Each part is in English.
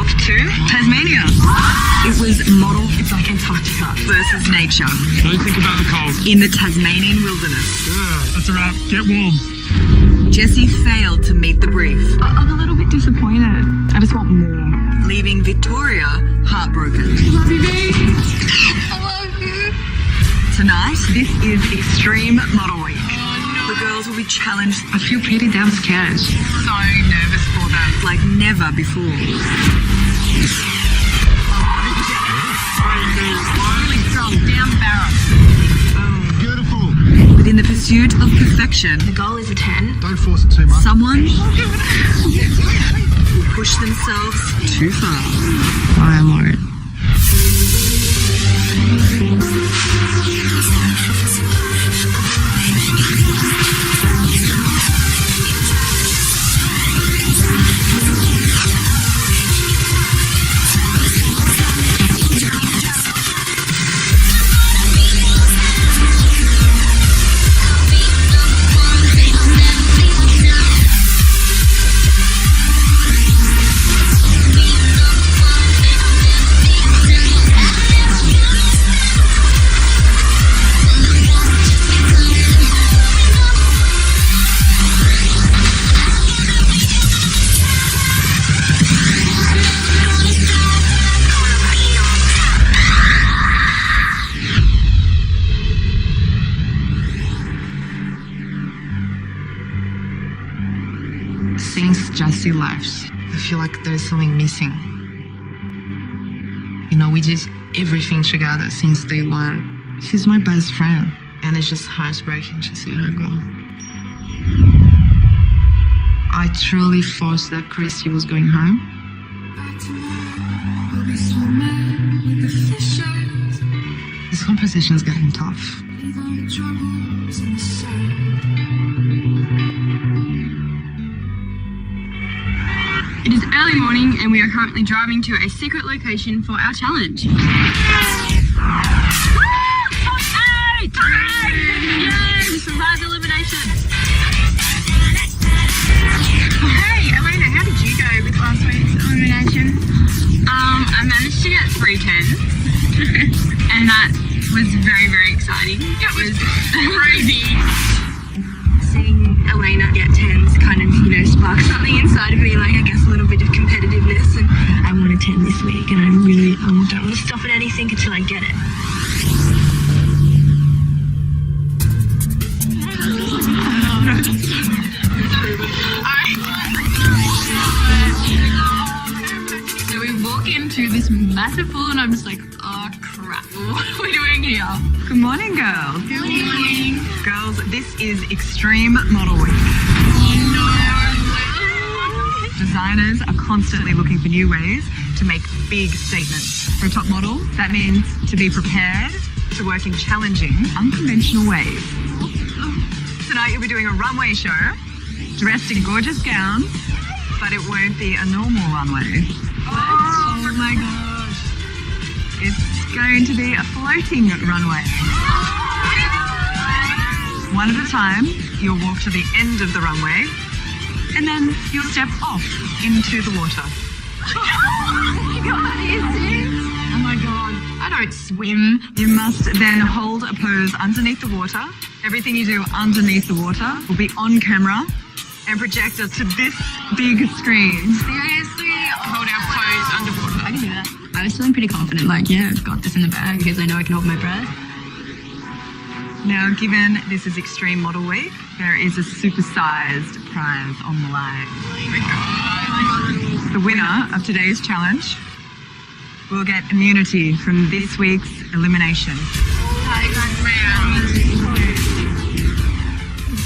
off to Tasmania. It was model, it's like Antarctica versus nature. Don't think about the cold. In the Tasmanian wilderness. Yeah, that's a wrap. Get warm. Jessie failed to meet the brief. I'm a little bit disappointed. I just want more. Leaving Victoria heartbroken. I love you, babe. I love you. Tonight, this is Extreme Model Week. The girls will be challenged. I feel pretty damn scared. So nervous for them. Like never before. Really strong, down the barrel. Beautiful. But in the pursuit of perfection, The goal is a 10. Don't force it too much. someone will push themselves too far. I am worried. Since Jessie left, I feel like there's something missing. You know, we did everything together since day one. She's my best friend, and it's just heartbreaking to see her go. I truly thought that Chrissy was going home. This conversation is getting tough. It is early morning and we are currently driving to a secret location for our challenge. Yay! Survived elimination! Hey, Elena, how did you go with last week's elimination? I managed to get 3 10s and that was very, very exciting. It was crazy. Seeing Elena get 10s kind of, sparked something inside of me, like I guess a little bit of competitiveness, and I want a 10 this week and I don't want to stop at anything until I get it. So we walk into this massive pool and I'm just like, oh crap, what are we doing here? Good morning, girls. Good morning. Girls, this is Extreme Model Week. Designers are constantly looking for new ways to make big statements. For a top model, that means to be prepared to work in challenging, unconventional ways. Tonight you'll be doing a runway show, dressed in gorgeous gowns, but it won't be a normal runway. Oh my gosh. It's going to be a floating runway. One at a time, you'll walk to the end of the runway, and then you'll step off into the water. Oh my god, I don't swim. You must then hold a pose underneath the water. Everything you do underneath the water will be on camera and projected to this big screen. Seriously? Hold our pose underwater. I can do that. I was feeling pretty confident, like, yeah, I've got this in the bag because I know I can hold my breath. Now, given this is Extreme Model Week, there is a supersized prize on the line. Oh my god. The winner of today's challenge will get immunity from this week's elimination.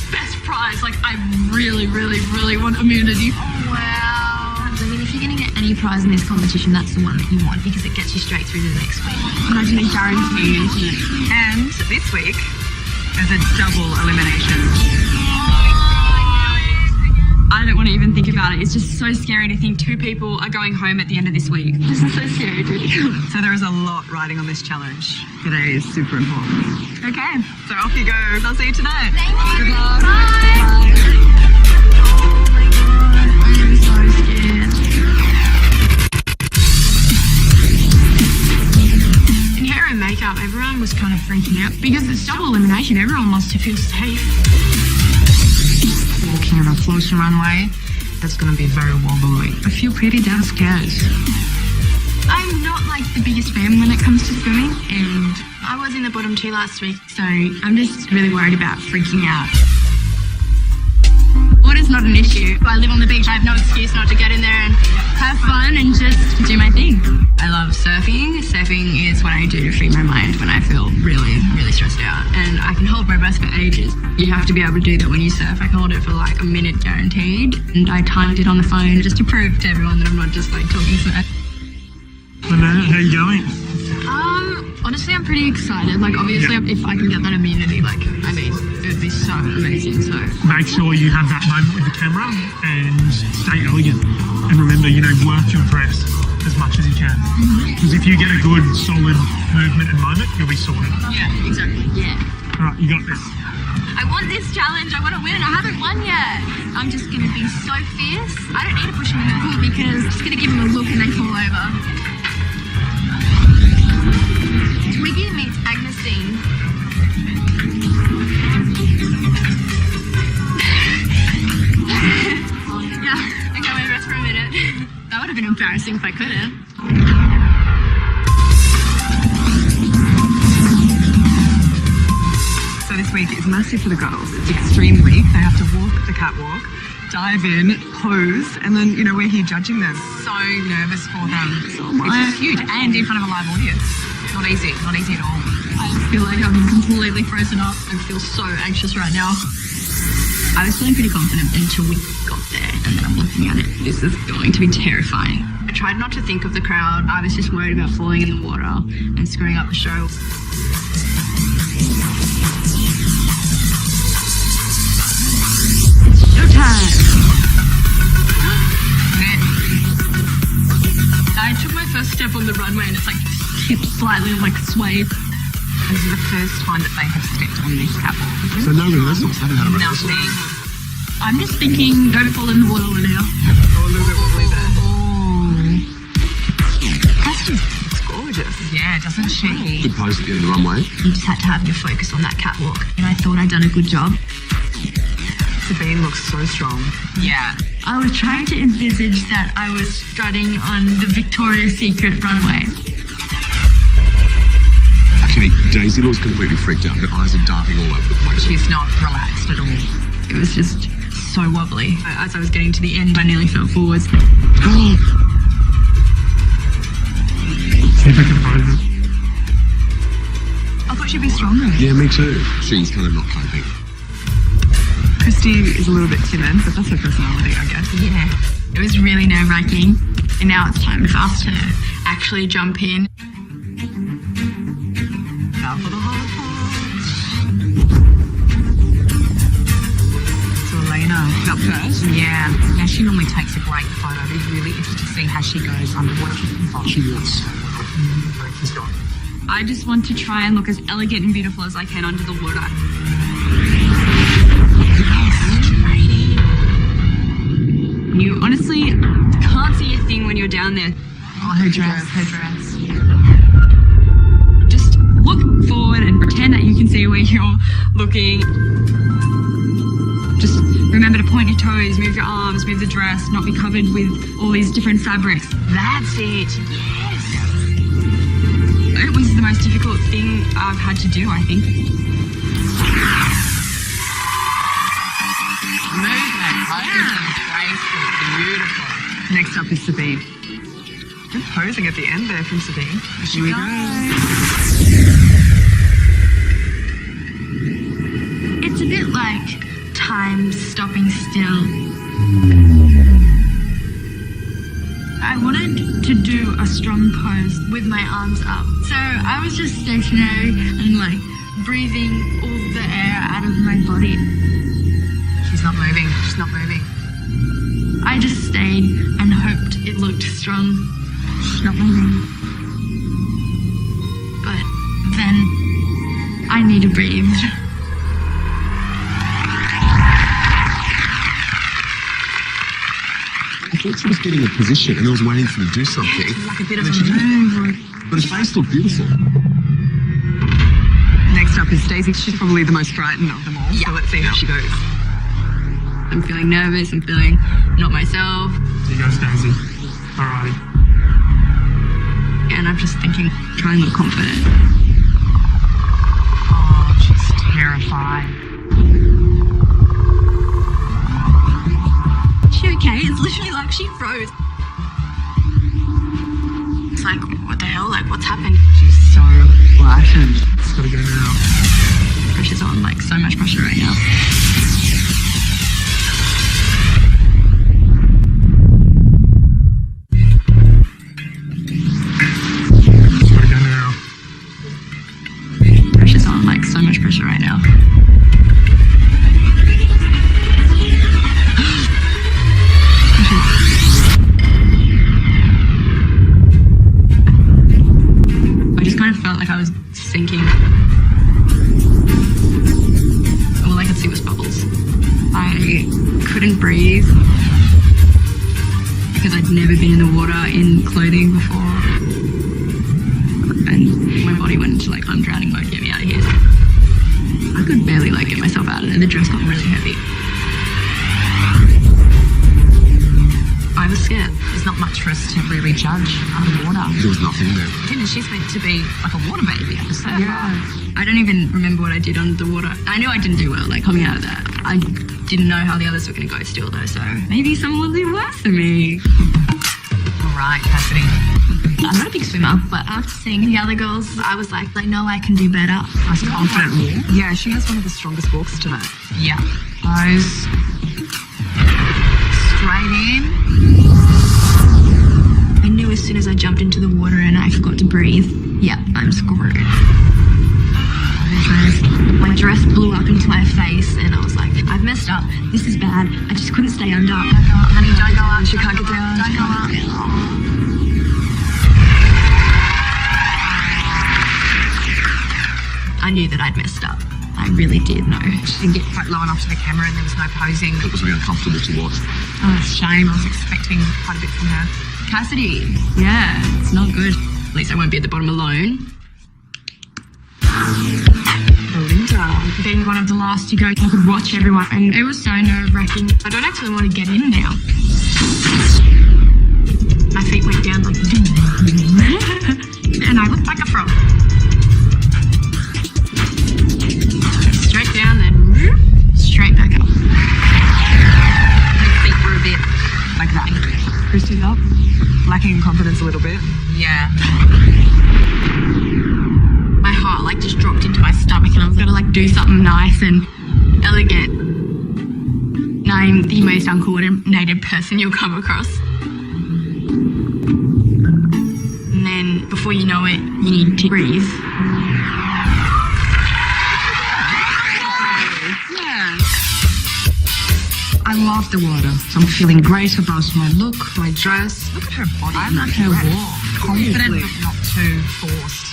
Best prize, like, I really, really, really want immunity. Oh, wow. I mean, if you're going to get any prize in this competition, that's the one that you want because it gets you straight through to the next week. Imagine a guarantee. And this week, there's a double elimination. I don't want to even think about it. It's just so scary to think 2 people are going home at the end of this week. This is so scary, dude. So there is a lot riding on this challenge. Today is super important. Okay, so off you go. I'll see you tonight. Thank you. Good luck. Bye. Oh my god, I'm so scared. Because it's double elimination. Everyone wants to feel safe. Walking on a floating runway, that's going to be very wobbly. I feel pretty damn scared. I'm not like the biggest fan when it comes to swimming, and I was in the bottom 2 last week, so I'm just really worried about freaking out. Water's not an issue. I live on the beach. I have no excuse not to get in there and have fun and just do my thing. I love surfing. Surfing is what I do to free my mind when I feel really, really stressed out. And I can hold my breath for ages. You have to be able to do that when you surf. I can hold it for like a minute guaranteed. And I timed it on the phone just to prove to everyone that I'm not just like talking smack. Lynette, how you going? Honestly, I'm pretty excited. Like, obviously, if I can get that immunity, like, I mean, it would be so amazing. So Make sure you have that moment with the camera and stay elegant. And remember, work your dress as much as you can. Because if you get a good, solid movement and moment, you'll be sorted. yeah, exactly. Yeah. All right, you got this. I want this challenge. I want to win. I haven't won yet. I'm just going to be so fierce. I don't need to push him in the pool because I'm just going to give him a look and then fall over. Twiggy meets Agnestine. Yeah, I got my rest for a minute. That would have been embarrassing if I couldn't. So this week is massive for the girls. It's extreme week. They have to walk the catwalk, dive in, pose, and then, we're here judging them. So nervous for them. It's huge, and in front of a live audience. Not easy at all. I feel like I'm completely frozen up. I feel so anxious right now. I was feeling pretty confident until we got there, and then I'm looking at it. This is going to be terrifying. I tried not to think of the crowd. I was just worried about falling in the water and screwing up the show. Showtime! I took my first step on the runway and it's like tipped slightly, like swayed. This is the first time that they have stepped on this catwalk. So no rehearsals. Haven't had a rehearsal. Nothing. I'm just thinking, don't fall in the water now. Oh, a little bit wobbly there. That's just gorgeous. Yeah, doesn't she? Good pose to get in the runway. You just had to have your focus on that catwalk. And I thought I'd done a good job. Sabine looks so strong. Yeah. I was trying to envisage that I was strutting on the Victoria's Secret runway. Okay, Daisy looks completely freaked out. Her eyes are darting all over the place. She's not relaxed at all. It was just so wobbly. As I was getting to the end, I nearly fell forwards. See if I can find it. I thought she'd be stronger. Yeah, me too. She's kind of not coping. Christy is a little bit timid, but that's her personality, I guess. Yeah, it was really nerve-wracking. And now it's time for us to actually jump in. Now for the hard part. So Elena, up first? Yeah. Now she normally takes a great photo. I'd be really interested to see how she goes underwater. She looks so well. She's got it. I just want to try and look as elegant and beautiful as I can under the water. You honestly can't see a thing when you're down there. Oh, her dress. Just look forward and pretend that you can see where you're looking. Just remember to point your toes, move your arms, move the dress, not be covered with all these different fabrics. That's it. Yes. It was the most difficult thing I've had to do, I think. Movement. Graceful. Beautiful. Next up is Sabine. Good posing at the end there from Sabine. Here we go. It's a bit like time stopping still. I wanted to do a strong pose with my arms up. So I was just stationary and like breathing all the air out of my body. She's not moving. She's not moving. I just stayed and hoped it looked strong. She's not moving. But then I need to breathe. I thought she was getting a position and I was waiting for her to do something. Like a bit of a move. But her face looked beautiful. Next Next up is Daisy. She's probably the most frightened of them all, so let's see how she goes. I'm feeling nervous. I'm feeling not myself. There you go, Daisy. Alrighty. And I'm just thinking, try and look confident. Oh, she's terrified. Is she okay? It's literally like she froze. It's like, what the hell? Like, what's happened? She's so frightened. It's got to go now. Pressure's on, like, so much pressure right now. It's got to go now. Pressure's on, like, so much pressure right now. I just kind of felt like I was sinking. All I could see was bubbles. I couldn't breathe because I'd never been in the water in clothing before. And my body went into like, I'm drowning mode, get me out of here. I could barely like get myself out of it. The dress got really heavy. I was scared. There's not much for us to really judge underwater. There was nothing there. She's meant to be like a water baby at the surfer. I don't even remember what I did under the water. I knew I didn't do well, like coming out of that. I didn't know how the others were going to go still though, so maybe someone will do worse than me. All right, Cassidy. I'm not a big swimmer, but after seeing the other girls, I was like, I know I can do better. Nice confident walk. Yeah, she has one of the strongest walks today. Yeah. Nose. Straight in. I knew as soon as I jumped into the water and I forgot to breathe, yep, I'm screwed. My dress blew up into my face and I was like, I've messed up. This is bad. I just couldn't stay under. Honey, don't go up. She can't get down. Don't go up. I knew that I'd messed up. I really did know. She didn't get quite low enough to the camera and there was no posing. It was really uncomfortable to watch. Oh, shame. I was expecting quite a bit from her. Cassidy, yeah, it's not good. At least I won't be at the bottom alone. Belinda. Being one of the last to go, I could watch everyone and It was so nerve-wracking. I don't actually want to get in now. my feet went down like and I looked like a frog. Straight down, then straight back up. My feet were a bit like that. Christy's up. Lacking in confidence a little bit. Yeah. My heart like just dropped into my stomach and I was gonna like do something nice and elegant. And I'm the most uncoordinated person you'll come across. And then before you know it, you need to breathe. I love the water. So I'm feeling great about my look, my dress. Look at her body. I like her walk. Confident but not too forced.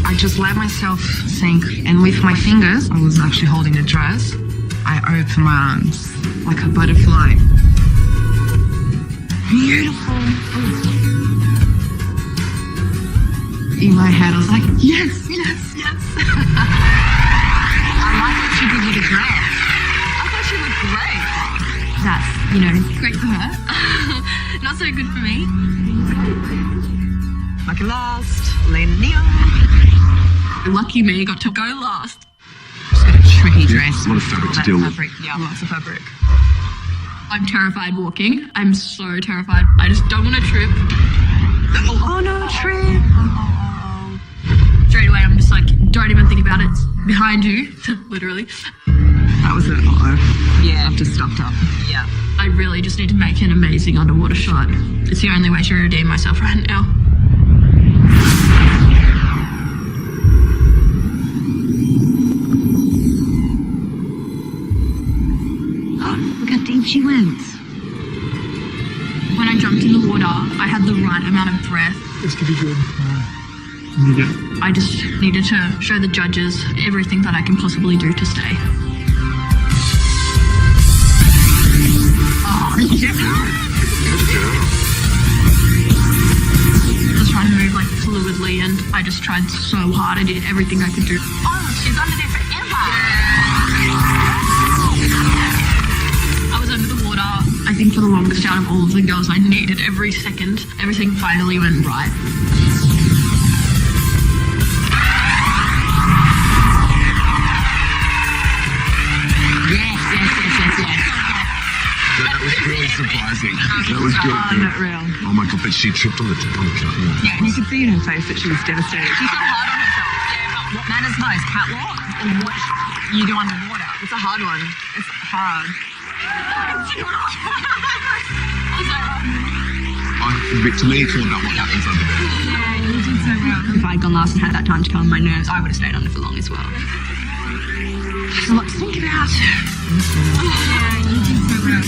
I just let myself sink. And with my fingers, I was actually holding the dress. I opened my arms like a butterfly. Beautiful. In my head, I was like, yes, yes, yes. I like what she did with the dress. I thought she looked great. That's, great for her. Not so good for me. Like last, Lenia. Lucky me, got to go last. She's got a tricky dress. A lot of fabric to deal with. Yeah, lots of fabric. I'm terrified walking. I'm so terrified. I just don't want to trip. Oh no, trip. Straight away, I'm just like, don't even think about it. It's behind you, literally. That was it. Yeah. I've just stuffed up. Yeah. I really just need to make an amazing underwater shot. It's the only way to redeem myself right now. Look how deep she went. When I jumped in the water, I had the right amount of breath. This could be good. I just needed to show the judges everything that I can possibly do to stay. I was trying to move like fluidly and I just tried tried so hard. I did everything I could do. Oh, she's under there forever. I was under the water. I think for the longest out of all of the girls, I needed every second. Everything finally went right. Yes. That was really surprising. That was good. Not real. Oh my God, but she tripped on the car. Yeah, and you could see in her face that she was devastated. She's so hard on herself. Yeah, but what matters most, catwalk or what you do underwater? It's a hard one. It's hard. To me, it's all about what happens under there. Yeah, you did so well. If I had gone last and had that time to calm my nerves, I would have stayed under for long as well. There's a lot to think about. Yeah, you did so well.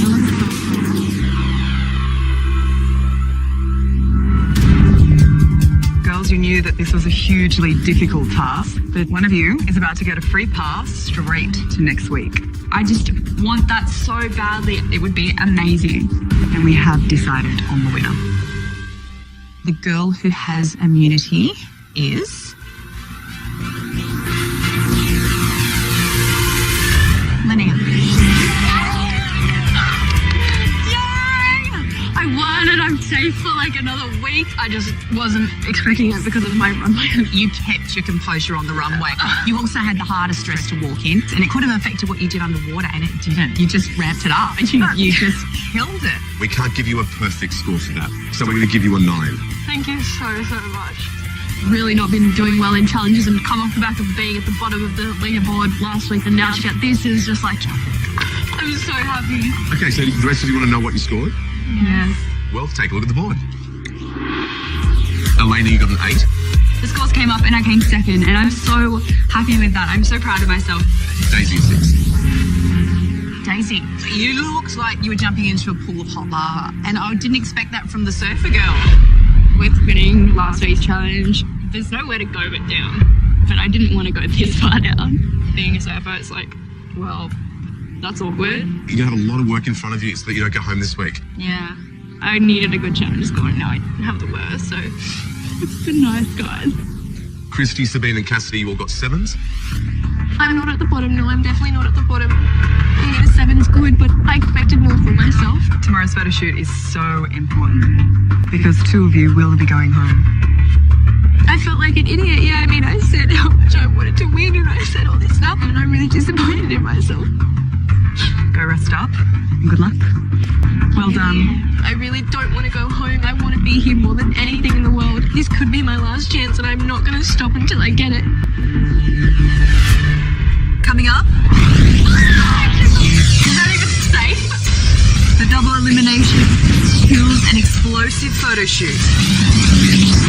Girls, you knew that this was a hugely difficult task, but one of you is about to get a free pass straight to next week. I just want that so badly. It would be amazing. And we have decided on the winner. The girl who has immunity is Linnea. I won and I'm safe for like another week. I just wasn't expecting it because of my runway. You kept your composure on the runway. You also had the hardest dress to walk in, and it could have affected what you did underwater, and it didn't. You just ramped it up, and you just killed it. We can't give you a perfect score for that, so we're going to give you a 9. Thank you so much. Really not been doing well in challenges and come off the back of being at the bottom of the leaderboard last week, and now to get this is just like, I'm so happy. Okay, so the rest of you want to know what you scored? Yes. Well, take a look at the board. Elena, you got an 8. The scores came up and I came second, and I'm so happy with that. I'm so proud of myself. Daisy, a 6. Daisy, you looked like you were jumping into a pool of hot lava, and I didn't expect that from the surfer girl. With winning last week's challenge, there's nowhere to go but down. But I didn't want to go this far down. Being a surfer, it's like, well, that's awkward. You have a lot of work in front of you so that you don't go home this week. Yeah. I needed a good challenge score, and now I have the worst, so it's been nice, guys. Christy, Sabine and Cassidy, you all got 7s. I'm not at the bottom, no, I'm definitely not at the bottom. Being a 7's good, but I expected more from myself. Tomorrow's photo shoot is so important because 2 of you will be going home. I felt like an idiot, yeah. I mean, I said how much I wanted to win, and I said all this stuff, and I'm really disappointed in myself. Go rest up and good luck. Well done. I really don't want to go home. I want to be here more than anything in the world. This could be my last chance, and I'm not going to stop until I get it. Coming up, Is that even safe? the double elimination skills and explosive photo shoot. These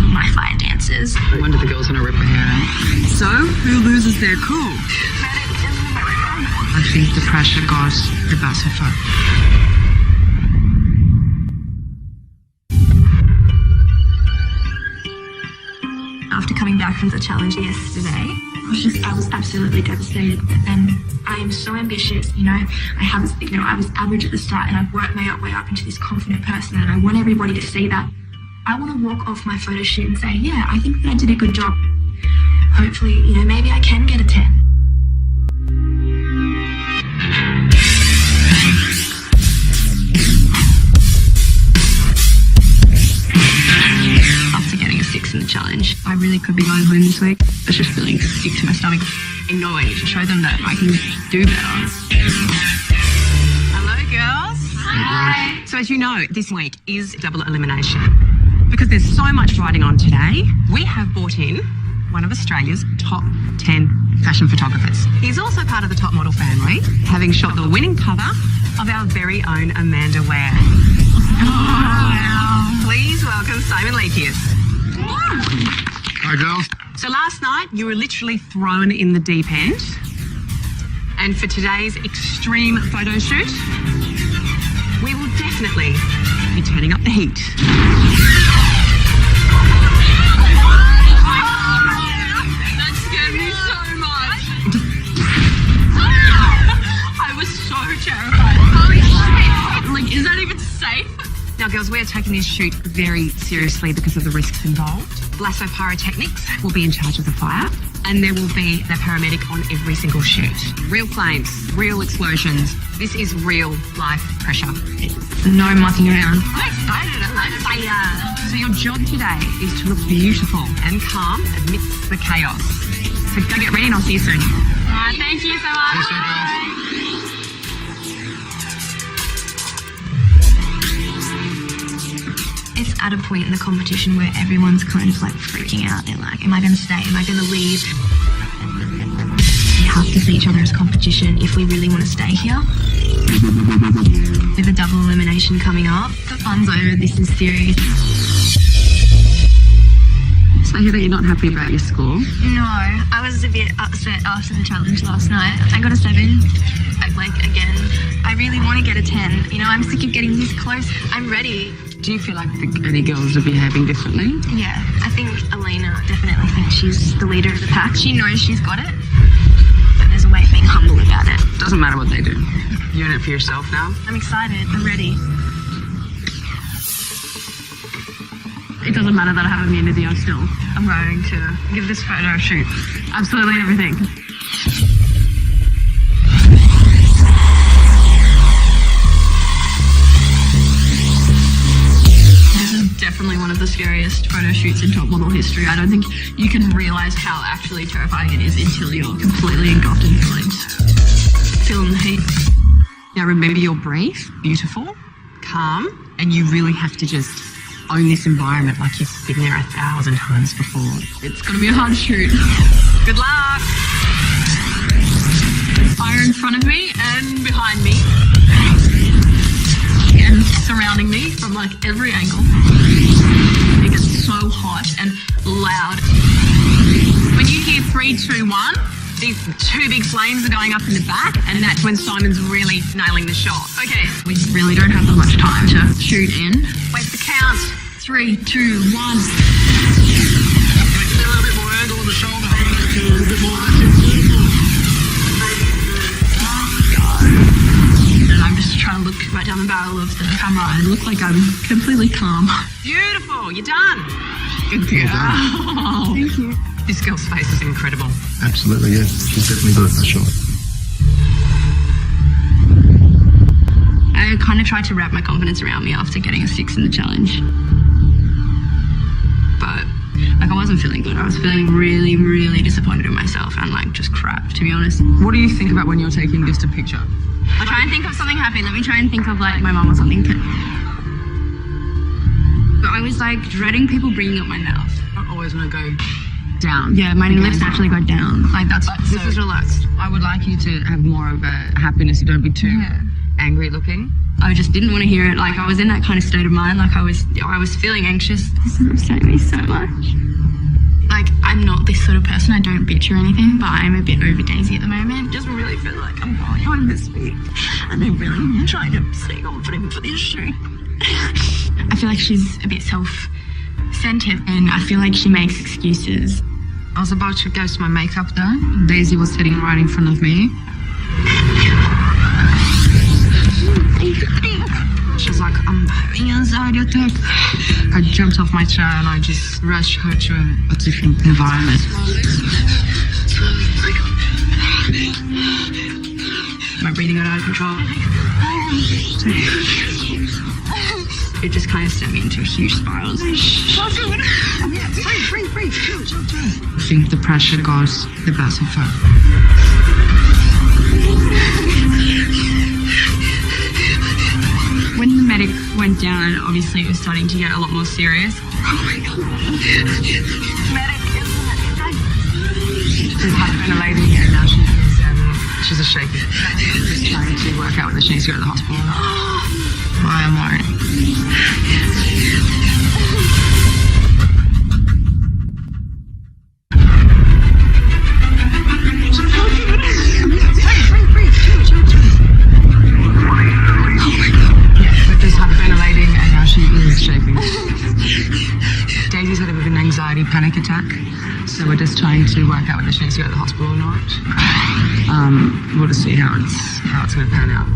are my fire dances. I wonder the girl's going to rip her hair out. So, who loses their cool? I think the pressure got the best of her. After coming back from the challenge yesterday, I was absolutely devastated. And I am so ambitious, I was average at the start, and I've worked my way up into this confident person, and I want everybody to see that. I want to walk off my photo shoot and say, yeah, I think that I did a good job. Hopefully, maybe I can get a 10. After getting a 6 in the challenge, I really could be going home this week. I was just feeling sick to my stomach. In no way to show them that I can do better. Hello, girls. Hi. So as you know, this week is double elimination. Because there's so much riding on today, we have brought in one of Australia's top 10 fashion photographers. He's also part of the top model family, having shot the winning cover of our very own Amanda Ware. Please welcome Simon Leakius. Hi, girls. So last night, you were literally thrown in the deep end. And for today's extreme photo shoot, we will definitely be turning up the heat. That scared me so much. I was so terrified. Holy shit. Like, is that even safe? Now, girls, we're taking this shoot very seriously because of the risks involved. Lasso Pyrotechnics will be in charge of the fire, and there will be the paramedic on every single shoot. Real flames, real explosions. This is real life pressure. No mucking around. I'm excited. I like fire. So your job today is to look beautiful and calm amidst the chaos. So go get ready and I'll see you soon. All right, thank you so much. It's at a point in the competition where everyone's kind of like freaking out. They're like, am I going to stay? Am I going to leave? We have to see each other as competition if we really want to stay here. With a double elimination coming up, the fun's over. This is serious. So I hear that you're not happy about your score. No, I was a bit upset after the challenge last night. I got a 7. Again, I really want to get a 10. You know, I'm sick of getting this close. I'm ready. Do you feel like the other girls are behaving differently? Yeah, I think Elena definitely thinks she's the leader of the pack. She knows she's got it, but there's a way of being humble about it. Doesn't matter what they do. You're in it for yourself now. I'm excited. I'm ready. It doesn't matter that I have immunity, I'm going to give this photo a shoot. Absolutely everything. Definitely one of the scariest photo shoots in top model history. I don't think you can realise how actually terrifying it is until you're completely engulfed in flames. Feeling the heat. Now remember, you're brave, beautiful, calm, and you really have to just own this environment like you've been there 1,000 times before. It's going to be a hard shoot. Good luck! Fire in front of me and behind me. And surrounding me from like every angle. It gets so hot and loud. When you hear 3, 2, 1, these 2 big flames are going up in the back, and that's when Simon's really nailing the shot. Okay, we really don't have that much time to shoot in. Wait for the count. 3, 2, 1. A little bit more angle on the shoulder. A little bit more. Trying to look right down the barrel of the camera and look like I'm completely calm. Beautiful, you're done. Good girl. Thank you. This girl's face is incredible. Absolutely, yeah. She's definitely got that shot. I kind of tried to wrap my confidence around me after getting a 6 in the challenge. But I wasn't feeling good. I was feeling really, really disappointed in myself and just crap, to be honest. What do you think about when you're taking just a picture? I'll try and think of something happy. Let me try and think of my mum or something. But I was dreading people bringing up my mouth. I always want to go down. Yeah, my lips actually go down. This is relaxed. I would like you to have more of a happiness. You don't be too angry looking. I just didn't want to hear it. I was in that kind of state of mind. I was feeling anxious. This is upsetting me so much. I'm not this sort of person. I don't bitch or anything, but I'm a bit over Daisy at the moment. Just really feel like I'm going home this week, and I really am trying to stay confident for this shoot. I feel like she's a bit self-centered, and I feel like she makes excuses. I was about to go to my makeup though. Daisy was sitting right in front of me. She's like, I'm having anxiety attack. I jumped off my chair and I just rushed her to a different environment. My breathing got out of control. It just kind of sent me into a huge spiral. I think the pressure got the best of her. When the medic went down, obviously it was starting to get a lot more serious. Oh my God. Medic, she's hyperventilating and now she's a shaky. She's trying to work out whether she needs to go to the hospital or not. I am worried. Daisy's had a bit of an anxiety panic attack, so we're just trying to work out whether she needs to go to the hospital or not. We'll just see how it's going to pan out.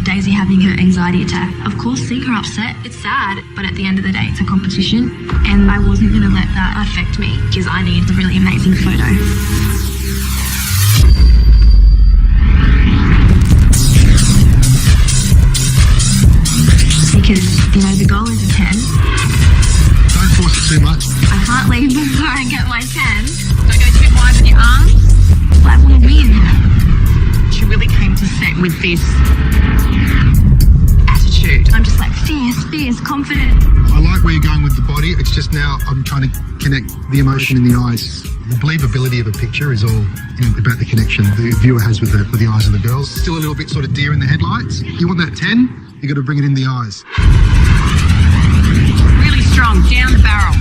Daisy had having her anxiety attack. Of course, seeing her upset, it's sad, but at the end of the day, it's a competition, and I wasn't going to let that affect me because I need a really amazing photo. Because, you know, the goal is a 10. Don't force it too much. I can't leave before I get my 10. Don't go too wide with your arms. I want to win. She really came to set with this attitude. I'm just like fierce, confident. I like where you're going with the body. It's just now I'm trying to connect the emotion in the eyes. The believability of a picture is all about the connection the viewer has with the eyes of the girls. Still a little bit sort of deer in the headlights. You want that 10? You got to bring it in the eyes. Really strong, down the barrel.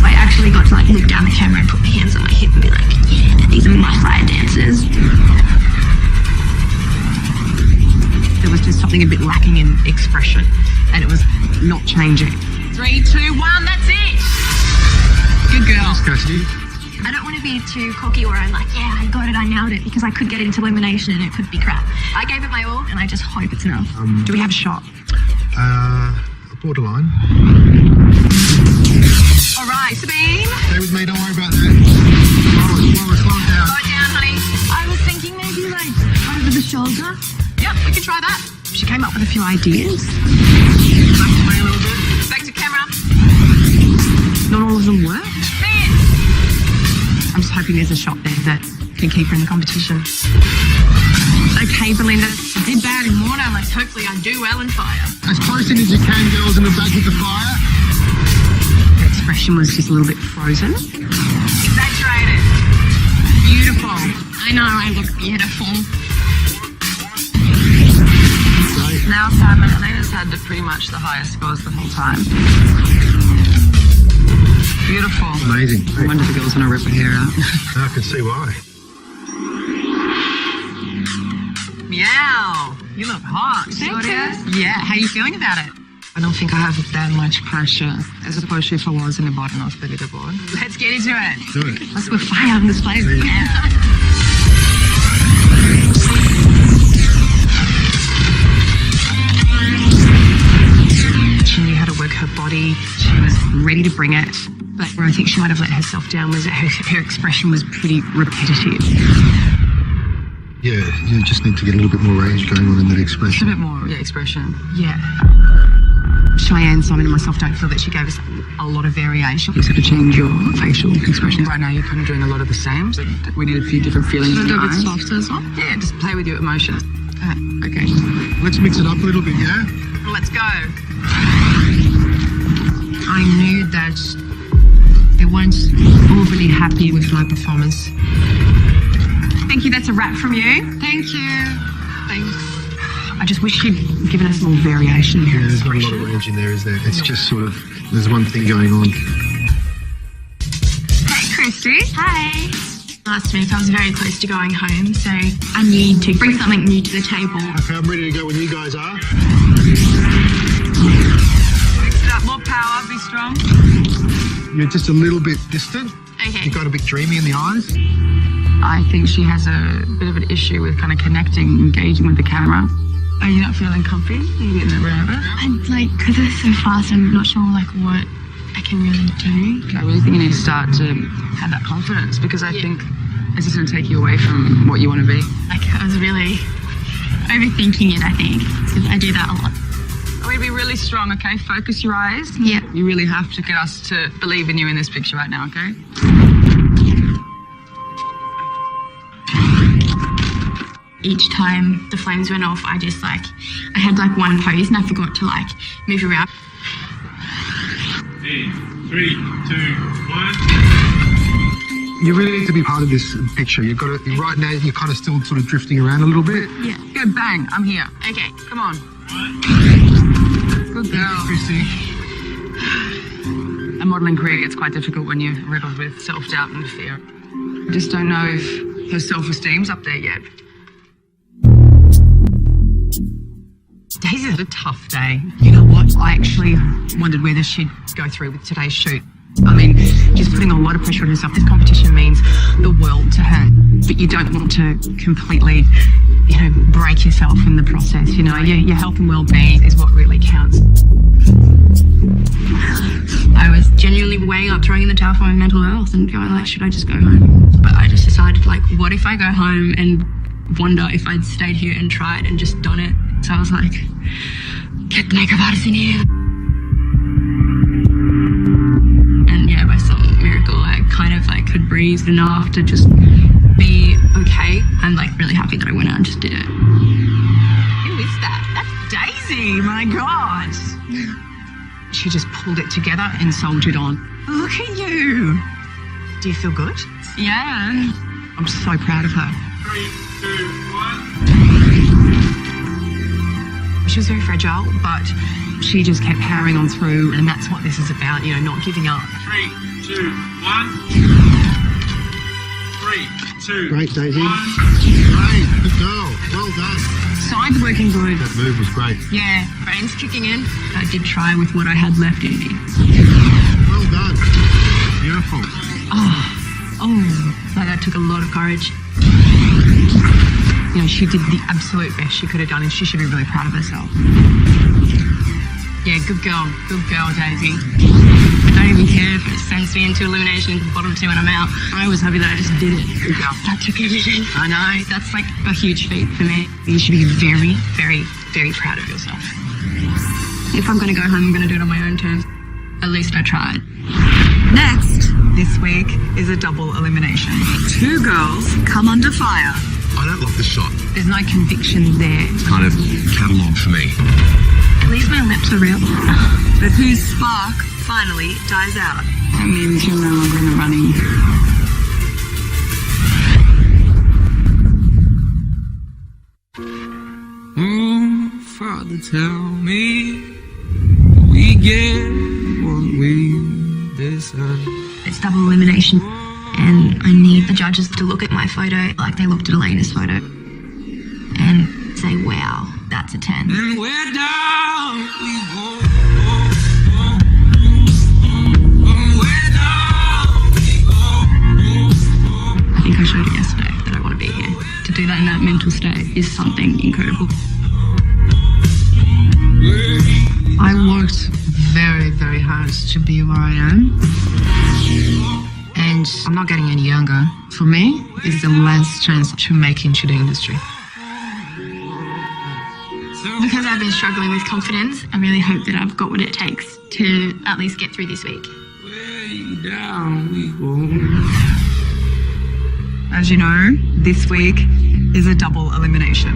I actually got to like look down the camera and put my hands on my hip and be like, yeah, these are my fire dancers. There was just something a bit lacking in expression, and it was not changing. 3, 2, 1, that's it. Good girl. Thanks, Cassidy. I don't want to be too cocky where I'm like, yeah, I got it, I nailed it, because I could get into elimination and it could be crap. I gave it my all and I just hope it's enough. Do we have a shot? Borderline. All right, Sabine. Stay with me, don't worry about that. Slow it down. Slow it down, honey. I was thinking maybe like over the shoulder. Yep, we can try that. She came up with a few ideas. Back to me a little bit. Back to camera. Not all of them worked. I'm just hoping there's a shot there that can keep her in the competition. Okay, Belinda. I did bad in water. Let's hopefully I do well in fire. As close in as you can, girls, in the back with the fire. Her expression was just a little bit frozen. Exaggerated. Beautiful. I know I look beautiful. Now Simon, Elena's had pretty much the highest scores the whole time. Beautiful. Amazing. I wonder if the girls want to rip her hair out. I can see why. Meow. You look hot. Thank you. Yeah. How are you feeling about it? I don't think I have that much pressure as opposed to if I was in the bottom of the leaderboard. Let's get into it. Do it. Let's put fire on this place. Yeah. She knew how to work her body. She was ready to bring it. But where I think she might have let herself down was that her expression was pretty repetitive. Yeah, you just need to get a little bit more range going on in that Just a expression. bit more expression. Yeah. Cheyenne, Simon and myself don't feel that she gave us a lot of variation. You sort of change your facial expression. Right now you're kind of doing a lot of the same. So we need a few different feelings in the eyes. Softer as well. Yeah, just play with your emotions. Okay. Let's mix it up a little bit, yeah? Let's go. I knew that they weren't overly happy with my performance. Thank you. That's a wrap from you. Thank you. Thanks. I just wish she'd given us more variation in her Yeah, there's not a lot expression. of range in there, is there? It's just sort of, there's one thing going on. Hey, Christy. Hi. Last week I was very close to going home, so I need to bring something new to the table. Okay, I'm ready to go when you guys are. Mix it up. More power. Be strong. You're just a little bit distant. Okay. You got a bit dreamy in the eyes. I think she has a bit of an issue with kind of connecting, engaging with the camera. Are you not feeling comfy? Are you getting nervous? I'm like, because it's so fast, I'm not sure like what I can really do. I really think you need to start to have that confidence because I think it's just going to take you away from what you want to be. Like I was really overthinking it, I think, because I do that a lot. I want you to be really strong, okay? Focus your eyes. Yeah. You really have to get us to believe in you in this picture right now, okay? Each time the flames went off, I just like, I had like one pose and I forgot to like move around. 3, 2, 1. You really need to be part of this picture. You've got to, right now, you're kind of still sort of drifting around a little bit. Yeah. Go bang, I'm here. Okay. Come on. Good girl. Christy. A modelling career gets quite difficult when you're riddled with self-doubt and fear. I just don't know if her self-esteem's up there yet. Days is a tough day. You know what? I actually wondered whether she'd go through with today's shoot. I mean, She's putting a lot of pressure on herself. This competition means the world to her, but you don't want to completely, break yourself in the process. Your health and well-being is what really counts. I was genuinely weighing up throwing in the towel for my mental health and going like, should I just go home? But I just decided like, what if I go home and wonder if I'd stayed here and tried and just done it? So I was like, get the makeup artist in here. And yeah, by some miracle, I kind of like could breathe enough to just be okay. I'm like really happy that I went out and just did it. Who is that? That's Daisy, my God. She just pulled it together and soldiered on. Look at you. Do you feel good? Yeah. I'm so proud of her. 3, 2, 1. She was very fragile, but she just kept powering on through, and that's what this is about, not giving up. 3, 2, 1. 3, 2, Great, Daisy. 1. Great, good girl. Well done. Sides working good. That move was great. Yeah, brain's kicking in. I did try with what I had left in me. Well done. Beautiful. That took a lot of courage. She did the absolute best she could have done, and she should be really proud of herself. Yeah, good girl, Daisy. I don't even care if it sends me into elimination into the bottom 2 and I'm out. I was happy that I just did it. Good girl. That took everything. I know, that's like a huge feat for me. You should be very, very, very proud of yourself. If I'm going to go home, I'm going to do it on my own terms. At least I tried. Next, this week, is a double elimination. 2 girls come under fire. I don't love the shot. There's no conviction there. It's kind of catalogue for me. At least my lips are real. But whose spark finally dies out? That means you're no longer in the running. Father, tell me we get what we deserve. It's double elimination, and I need the judges to look at my photo like they looked at Elena's photo and say, wow, that's a 10. And where down we go. I think I showed it yesterday that I want to be here. To do that in that mental state is something incredible. I worked very, very hard to be where I am. And I'm not getting any younger. For me, it's the last chance to make into the industry. Because I've been struggling with confidence, I really hope that I've got what it takes to at least get through this week. Way down we go. As you know, this week is a double elimination.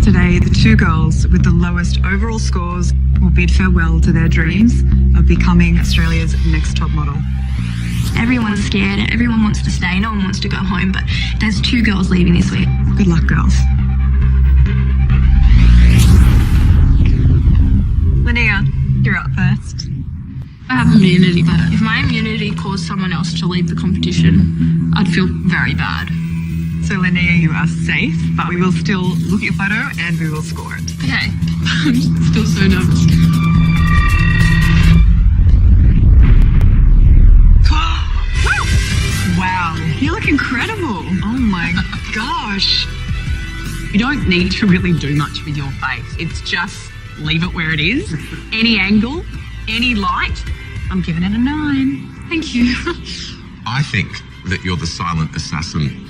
Today, the 2 girls with the lowest overall scores will bid farewell to their dreams of becoming Australia's next top model. Everyone's scared, everyone wants to stay, no one wants to go home, but there's 2 girls leaving this week. Good luck, girls. Linnea, you're up first. I have immunity, but if my immunity caused someone else to leave the competition, I'd feel very bad. So Linnea, you are safe, but we will still look at your photo and we will score it. Okay. I'm still so nervous. Wow, you look incredible. Oh my gosh. You don't need to really do much with your face. It's just leave it where it is. Any angle, any light. I'm giving it a 9. Thank you. I think that you're the silent assassin.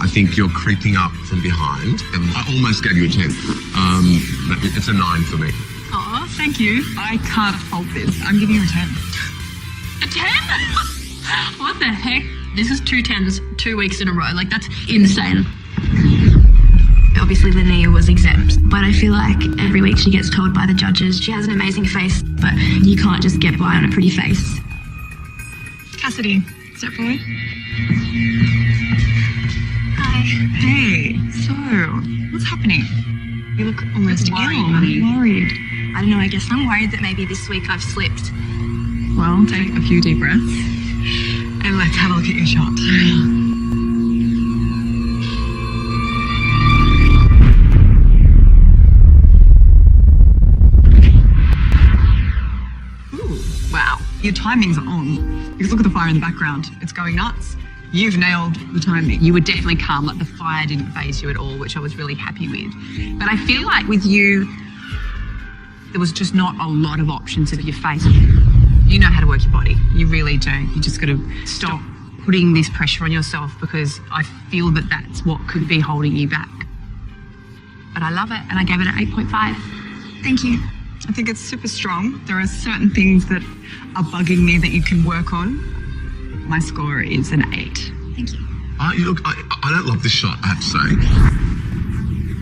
I think you're creeping up from behind, and I almost gave you a 10. It's a 9 for me. Oh, thank you. I can't fault this. I'm giving you a 10. A 10? What the heck? This is 2 10s 2 weeks in a row. Like, that's insane. Obviously, Linnea was exempt, but I feel like every week she gets told by the judges she has an amazing face, but you can't just get by on a pretty face. Cassidy, step forward. Hi. Hey, so what's happening? You look almost ill. I'm worried. I don't know, I guess I'm worried that maybe this week I've slipped. Well, take a few deep breaths and let's have a look at your shot. Ooh, wow, your timing's on. Because look at the fire in the background. It's going nuts. You've nailed the timing. You were definitely calm, like the fire didn't faze you at all, which I was really happy with. But I feel like with you, there was just not a lot of options of your face. You know how to work your body. You really do. You just got to stop putting this pressure on yourself, because I feel that that's what could be holding you back. But I love it, and I gave it an 8.5. Thank you. I think it's super strong. There are certain things that are bugging me that you can work on. My score is an 8. Thank you. Look, I don't love this shot, I have to say.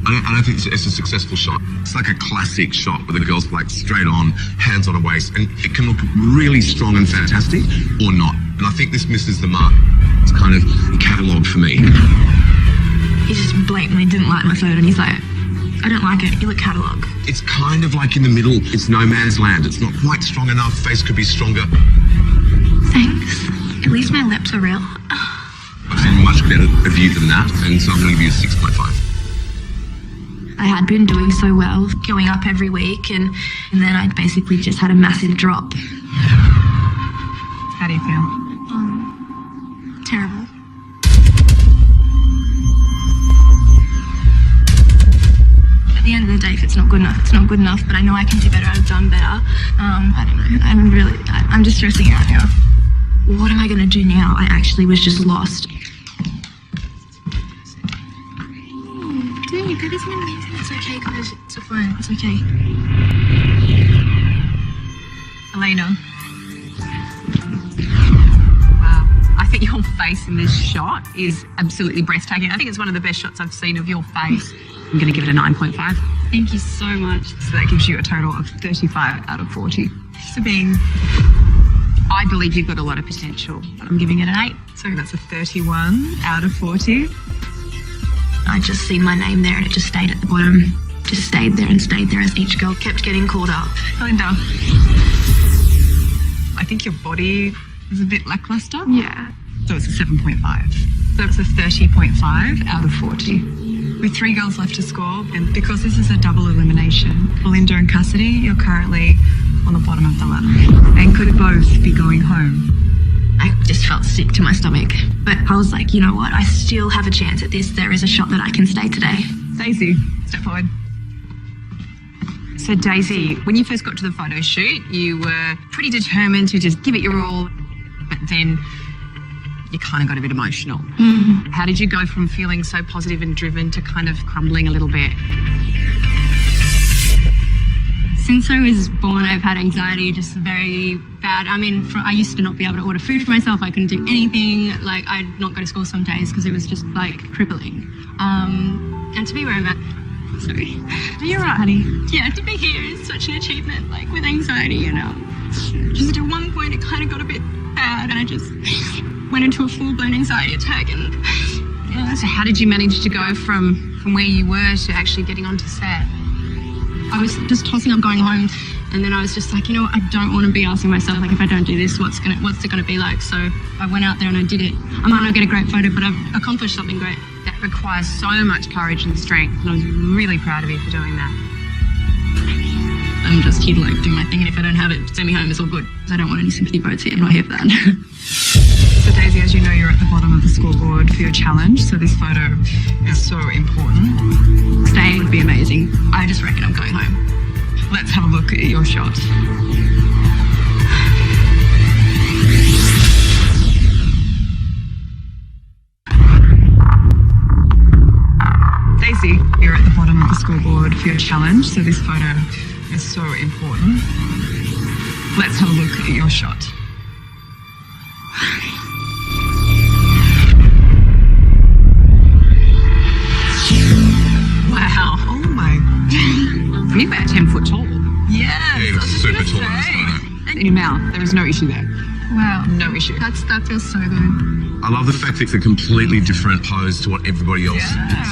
I don't think it's a successful shot. It's like a classic shot where the girl's like straight on, hands on her waist, and it can look really strong and fantastic or not. And I think this misses the mark. It's kind of catalogued for me. He just blatantly didn't like my photo, and he's like, I don't like it. You look catalogue. It's kind of like in the middle. It's no man's land. It's not quite strong enough. Face could be stronger. Thanks. At least my lips are real. I've seen much better of you than that, and so I'm going to give you a 6.5. I had been doing so well, going up every week, and then I basically just had a massive drop. How do you feel? Terrible. At the end of the day, if it's not good enough, it's not good enough, but I know I can do better. I've done better. I don't know. I'm just stressing out now. What am I going to do now? I actually was just lost. Dude, that isn't amazing. It's okay, guys. It's fine. It's okay. Elena. Wow. I think your face in this shot is absolutely breathtaking. I think it's one of the best shots I've seen of your face. I'm going to give it a 9.5. Thank you so much. So that gives you a total of 35 out of 40. Sabine. I believe you've got a lot of potential. I'm giving it an 8. So that's a 31 out of 40. I just seen my name there and it just stayed at the bottom. Just stayed there and stayed there as each girl kept getting called up. Belinda. I think your body is a bit lackluster. Yeah. So it's a 7.5. So it's a 30.5 out of 40. With 3 girls left to score, and because this is a double elimination, Belinda and Cassidy, you're currently on the bottom of the ladder and could both be going home. I just felt sick to my stomach. But I was like, you know what? I still have a chance at this. There is a shot that I can stay today. Daisy, step forward. So Daisy, when you first got to the photo shoot, you were pretty determined to just give it your all, but then you kind of got a bit emotional. Mm-hmm. How did you go from feeling so positive and driven to kind of crumbling a little bit? Since I was born, I've had anxiety, just very bad. I mean, I used to not be able to order food for myself. I couldn't do anything. Like, I'd not go to school some days because it was just, like, crippling. And to be where I'm at, sorry. You're right, honey. Yeah, to be here is such an achievement, like, with anxiety, you know. Just at one point, it kind of got a bit bad, and I just went into a full-blown anxiety attack, and yeah. So how did you manage to go from where you were to actually getting onto set? I was just tossing up going home, and then I was just like, you know what, I don't want to be asking myself, like, if I don't do this, what's it gonna be like? So I went out there and I did it. I might not get a great photo, but I've accomplished something great. That requires so much courage and strength, and I was really proud of you for doing that. I'm just here to, like, do my thing, and if I don't have it, send me home, it's all good. I don't want any sympathy votes here, I'm not here for that. So Daisy, as you know, you're at the bottom of the scoreboard for your challenge, so this photo is so important. Staying would be amazing. I just reckon I'm going home. Let's have a look at your shot. Daisy, you're at the bottom of the scoreboard for your challenge, so this photo is so important. Let's have a look at your shot. Wow. Oh my. You're about 10 foot tall. Yes. Yeah, he was super tall in this photo. In your mouth, there is no issue there. Wow. No issue. That feels so good. I love the fact that it's a completely different pose to what everybody else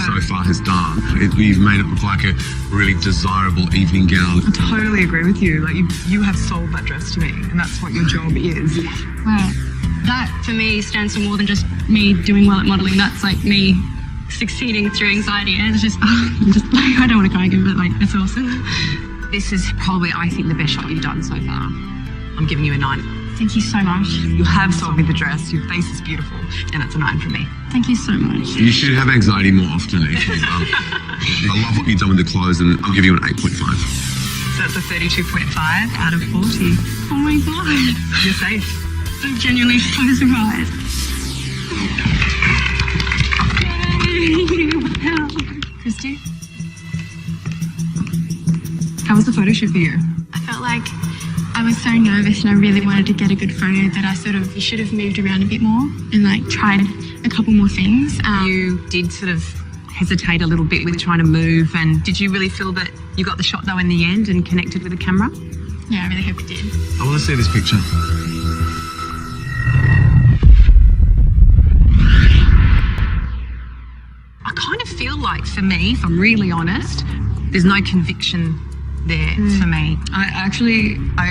so far has done. You've made it look like a really desirable evening gown. I totally agree with you. Like you have sold that dress to me, and that's what your job is. Wow. That, for me, stands for more than just me doing well at modelling. That's, like, me succeeding through anxiety. And it's just, I don't want to cry again, but, like, it's awesome. This is probably, I think, the best shot you've done so far. I'm giving you a 9. Thank you so much. You have sold me the dress. Your face is beautiful, and it's a 9 from me. Thank you so much. You should have anxiety more often. I love what you've done with the clothes, and I'll give you an 8.5. So that's a 32.5 out of 40. Oh my God. You're safe. I'm genuinely so surprised. Christy? How was the photo shoot for you? I felt like I was so nervous and I really wanted to get a good photo that I sort of should have moved around a bit more and like tried a couple more things. You did sort of hesitate a little bit with trying to move, and did you really feel that you got the shot though in the end and connected with the camera? Yeah, I really hope it did. I want to see this picture. I kind of feel like, for me, if I'm really honest, there's no conviction there for me. I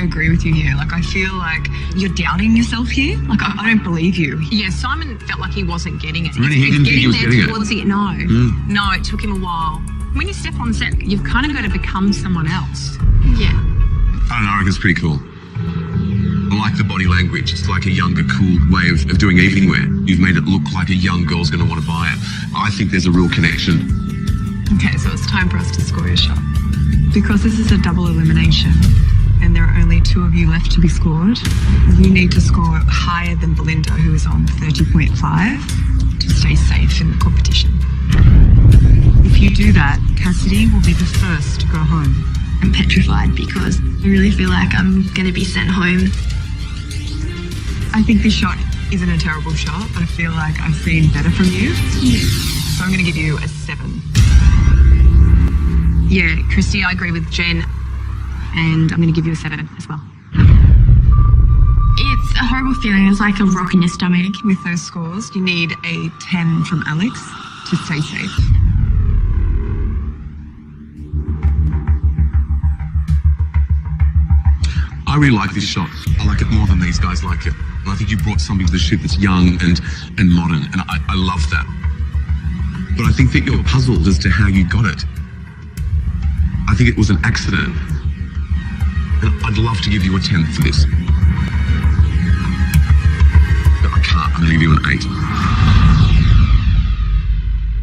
agree with you here. Like, I feel like you're doubting yourself here. Like, I don't believe you. Yeah, Simon felt like he wasn't getting it. Really? He didn't think he was getting it? Towards it? No. No, it took him a while. When you step on set, you've kind of got to become someone else. Yeah. I don't know, I reckon it's pretty cool. I like the body language. It's like a younger, cool way of doing evening wear. You've made it look like a young girl's going to want to buy it. I think there's a real connection. Okay, so it's time for us to score your shot. Because this is a double elimination and there are only 2 of you left to be scored, you need to score higher than Belinda, who is on 30.5, to stay safe in the competition. If you do that, Cassidy will be the first to go home. I'm petrified because I really feel like I'm going to be sent home. I think this shot isn't a terrible shot, but I feel like I've seen better from you. So I'm going to give you a 7. Yeah, Christy, I agree with Jen, and I'm going to give you a 7 as well. It's a horrible feeling. It's like a rock in your stomach. With those scores, you need a 10 from Alex to stay safe. I really like this shot. I like it more than these guys like it. And I think you brought something to the shoot that's young and modern, and I love that. But I think that you're puzzled as to how you got it. I think it was an accident. And I'd love to give you a 10 for this. But I can't. I'm going to give you an 8.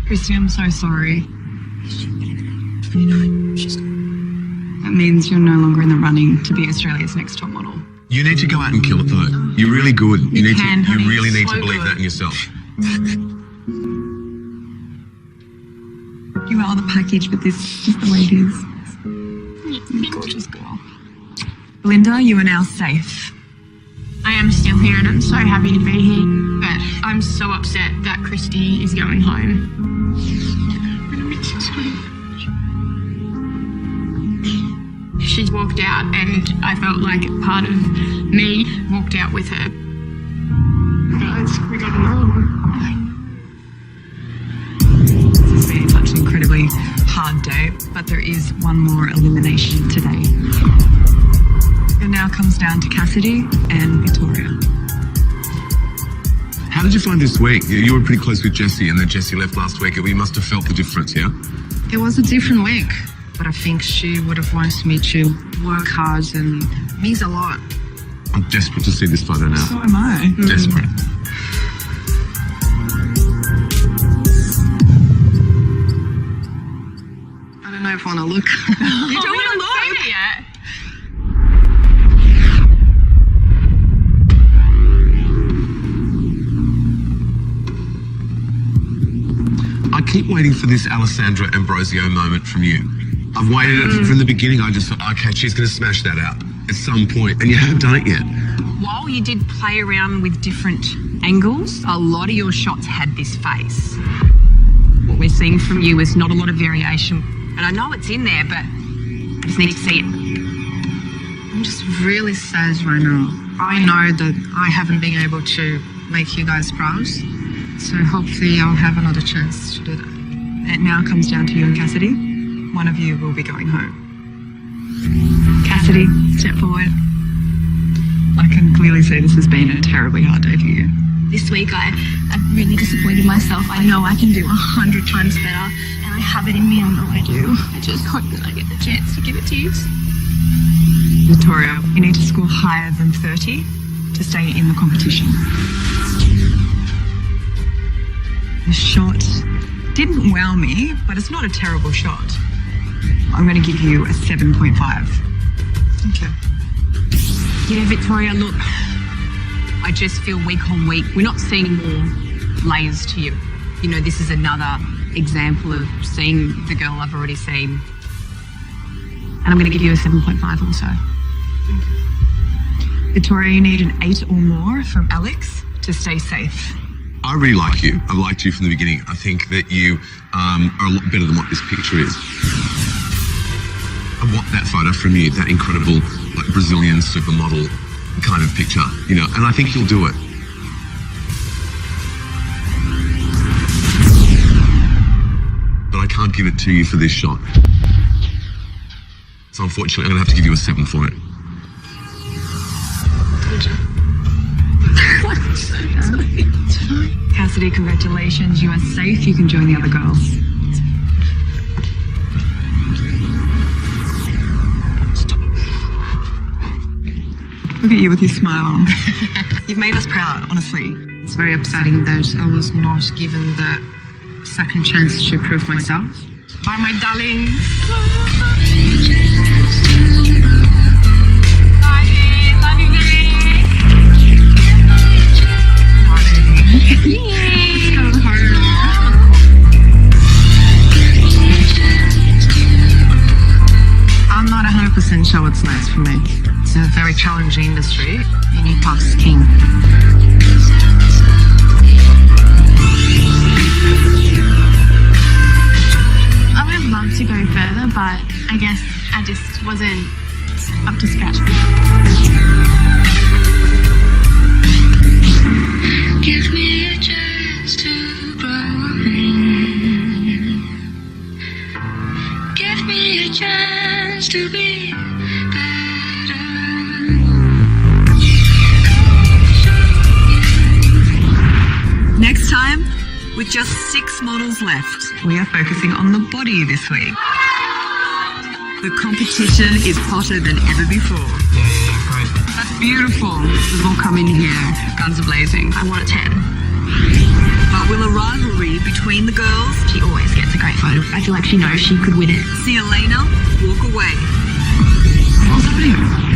Christy, I'm so sorry. That means you're no longer in the running to be Australia's next top model. You need to go out and kill it, though. You're really good. You really need So to believe good. that in yourself. You are the package, but this is just the way it is. Gorgeous girl. Belinda, you are now safe. I am still here and I'm so happy to be here, but I'm so upset that Christy is going home. She's walked out and I felt like part of me walked out with her. Guys, we got another. This has been such an incredibly hard day, but there is one more elimination today. It now comes down to Cassidy and Victoria. How did you find this week? You were pretty close with Jessie, and then Jessie left last week. You must have felt the difference, yeah? It was a different week, but I think she would have wanted me to work hard and means a lot. I'm desperate to see this photo now. So am I. Desperate. I don't know if I want to look. You don't want to look. Yet. I keep waiting for this Alessandra Ambrosio moment from you. I've waited it from the beginning. I just thought, okay, she's going to smash that out at some point, and you haven't done it yet. While you did play around with different angles, a lot of your shots had this face. What we're seeing from you is not a lot of variation. And I know it's in there, but I just need to see it. I'm just really sad right now. I know that I haven't been able to make you guys proud, so hopefully I'll have another chance to do that. It now comes down to you and Cassidy. One of you will be going home. Cassidy, step forward. I can clearly see this has been a terribly hard day for you. This week I've really disappointed myself. I know I can do 100 times better and I have it in me. I know I do. I just hope that I get the chance to give it to you. Victoria, you need to score higher than 30 to to stay in the competition. The shot didn't wow me, but it's not a terrible shot. I'm going to give you a 7.5. Okay. Yeah, Victoria, look, I just feel week on week, we're not seeing more layers to you. You know, this is another example of seeing the girl I've already seen. And I'm going to give you a 7.5 also. Victoria, you need an 8 or more from Alex to stay safe. I really like you. I've liked you from the beginning. I think that you are a lot better than what this picture is. I want that photo from you, that incredible like Brazilian supermodel kind of picture, you know, and I think you'll do it. But I can't give it to you for this shot. So unfortunately, I'm going to have to give you a 7 for it. Cassidy, congratulations. You are safe. You can join the other girls. Look at you with your smile on. You've made us proud, honestly. It's very upsetting that I was not given the second chance to prove myself. Bye, my darling. I'm not 100% sure what's next for me. It's a very challenging industry. You need tough skin. I would love to go further, but I guess I just wasn't up to scratch. Give me a chance to grow. Give me a chance to be better. Next time, with just 6 models left, we are focusing on the body this week. The competition is hotter than ever before. Great. That's beautiful. We've all come in here, guns are blazing. I want a 10. But will a rivalry between the girls? She always gets a great photo. I feel like she knows she could win it. See Elena walk away. What's happening?